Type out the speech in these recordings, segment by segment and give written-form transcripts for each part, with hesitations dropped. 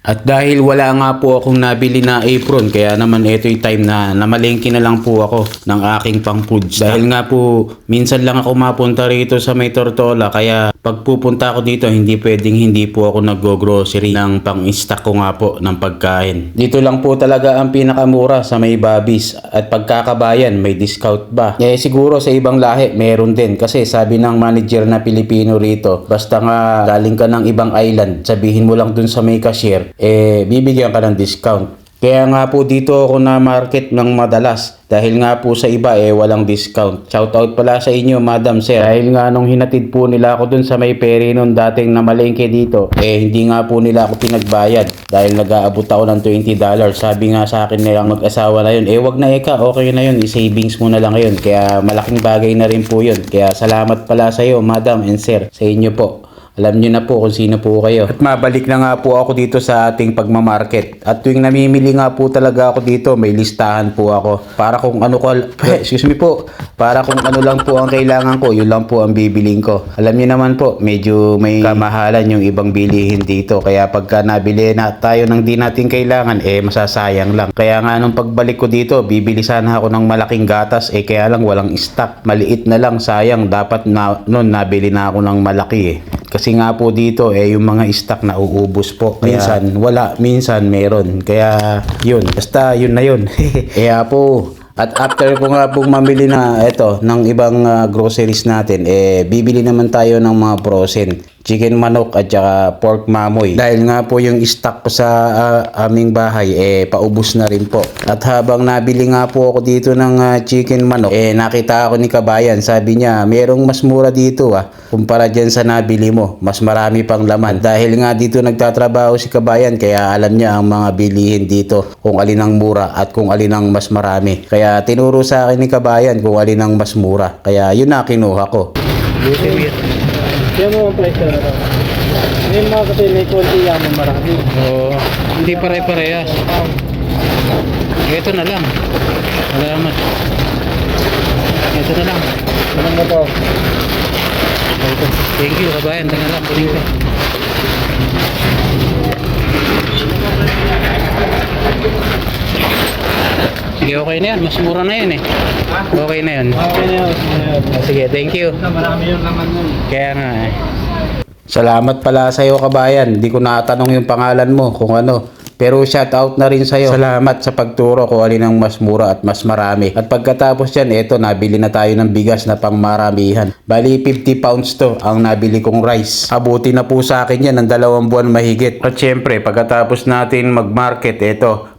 At dahil wala nga po akong nabili na apron, kaya naman ito yung time na namalengke na lang po ako ng aking pang foods. Dahil nga po, minsan lang ako mapunta rito sa may Tortola, kaya pag pupunta ako dito, hindi pwedeng hindi po ako nag-grocery ng pang-stock ko nga po ng pagkain. Dito lang po talaga ang pinakamura sa may Babis, at pagkakabayan may discount ba? Siguro sa ibang lahi meron din, kasi sabi ng manager na Pilipino rito, basta nga galing ka ng ibang island, sabihin mo lang dun sa may cashier, bibigyan ka ng discount. Kaya nga po dito ako na market ng madalas, dahil nga po sa iba walang discount. Shoutout pala sa inyo, Madam Sir, dahil nga nung hinatid po nila ako dun sa may peri nun dating namalengke dito, hindi nga po nila ako pinagbayad dahil nag-aabot ako ng $20. Sabi nga sa akin nilang mag-asawa na yun, wag na eka, okay na yun, i-savings mo na lang yun. Kaya malaking bagay na rin po yun. Kaya salamat pala sa iyo, Madam and Sir, sa inyo po. Alam nyo na po kung sino po kayo. At mabalik na nga po ako dito sa ating pagmamarket. At tuwing namimili nga po talaga ako dito, may listahan po ako. Para kung ano ko, excuse me po, para kung ano lang po ang kailangan ko, yun lang po ang bibiling ko. Alam nyo naman po, medyo may kamahalan yung ibang bilihin dito. Kaya pagka nabili na tayo ng di natin kailangan, masasayang lang. Kaya nga nung pagbalik ko dito, bibili sana ako ng malaking gatas, kaya lang walang stock. Maliit na lang, sayang. Dapat noon nabili na ako ng malaki Kasi nga po dito yung mga stock na uubos po. Minsan wala, minsan meron. Kaya yun, basta yun na yun. Kaya po, at after ko nga pong mamili na ng ibang groceries natin, bibili naman tayo ng mga frozen chicken manok at saka pork mamoy. Dahil nga po yung stock ko sa aming bahay paubos na rin po. At habang nabili nga po ako dito ng chicken manok, nakita ako ni Kabayan. Sabi niya, merong mas mura dito kumpara dyan sa nabili mo. Mas marami pang laman. Dahil nga dito nagtatrabaho si Kabayan, kaya alam niya ang mga bilihin dito, kung alin ang mura at kung alin ang mas marami. Kaya tinuro sa akin ni Kabayan kung alin ang mas mura. Kaya yun na kinuha ko. Yan mo ang price na ito. Ngayon mga kasi may konti yan, may marami. Oo, hindi pare-parehas. Ito na lang. Salamat. Ito na lang. Ano mo to? Ito. Thank you, Kabayan. Ito na lang. Kunin ko. Sige, okay na yan. Mas mura na yun Okay na yun. Okay na yun. Sige, thank you. Marami yung laman nun. Kaya nga Salamat pala sa iyo, Kabayan. Hindi ko natanong yung pangalan mo kung ano. Pero shout out na rin sa iyo. Salamat sa pagturo kung alin ang mas mura at mas marami. At pagkatapos yan, nabili na tayo ng bigas na pang maramihan. Bali 50 pounds to ang nabili kong rice. Abuti na po sa akin yan ng 2 buwan mahigit. At syempre, pagkatapos natin mag-market,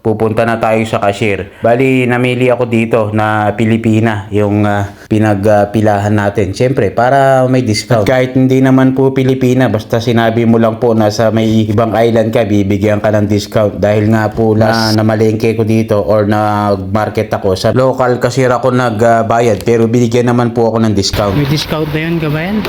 pupunta na tayo sa cashier. Bali, namili ako dito na Pilipina, yung pinagpilahan natin. Syempre, para may discount. At kahit hindi naman po Pilipina, basta sinabi mo lang po na sa may ibang island ka, bibigyan ka ng discount. Dahil nga po na namalengke ko dito or nag-market ako, sa local cashier ako nagbayad, pero binigyan naman po ako ng discount. May discount na yun, Kabayan?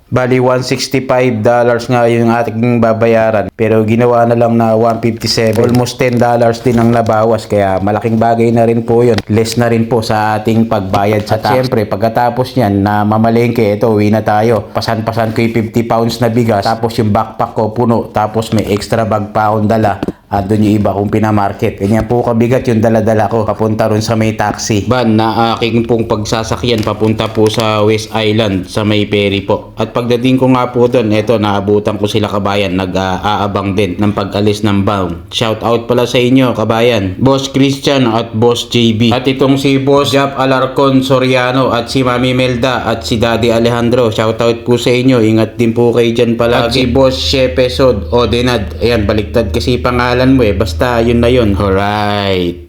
Bali, $165 nga yung ating babayaran. Pero ginawa na lang na $157. Almost $10 din ang nabawas. Kaya malaking bagay na rin po yun. Less na rin po sa ating pagbayad sa tax. At syempre, pagkatapos nyan na mamalengke, uwi na tayo. Pasan-pasan ko yung 50 pounds na bigas. Tapos yung backpack ko puno. Tapos may extra bag pa akong dala. Doon yung iba kong pinamarket. Ganyan po kabigat yung dala-dala ko papunta ron sa may taxi van na aking pong pagsasakyan papunta po sa West Island sa may ferry po. At pagdating ko nga po doon, naabutan ko sila, Kabayan, nag-aabang din ng pag-alis ng bound. Shout out pala sa inyo, Kabayan, Boss Christian at Boss JB. At itong si Boss Jap Alarcon Soriano at si Mami Melda at si Daddy Alejandro. Shout out po sa inyo. Ingat din po kayo dyan palagi. At si Boss Shepesod Odenad. Ayan, baliktad kasi pangalan mo basta yun na yun. Alright.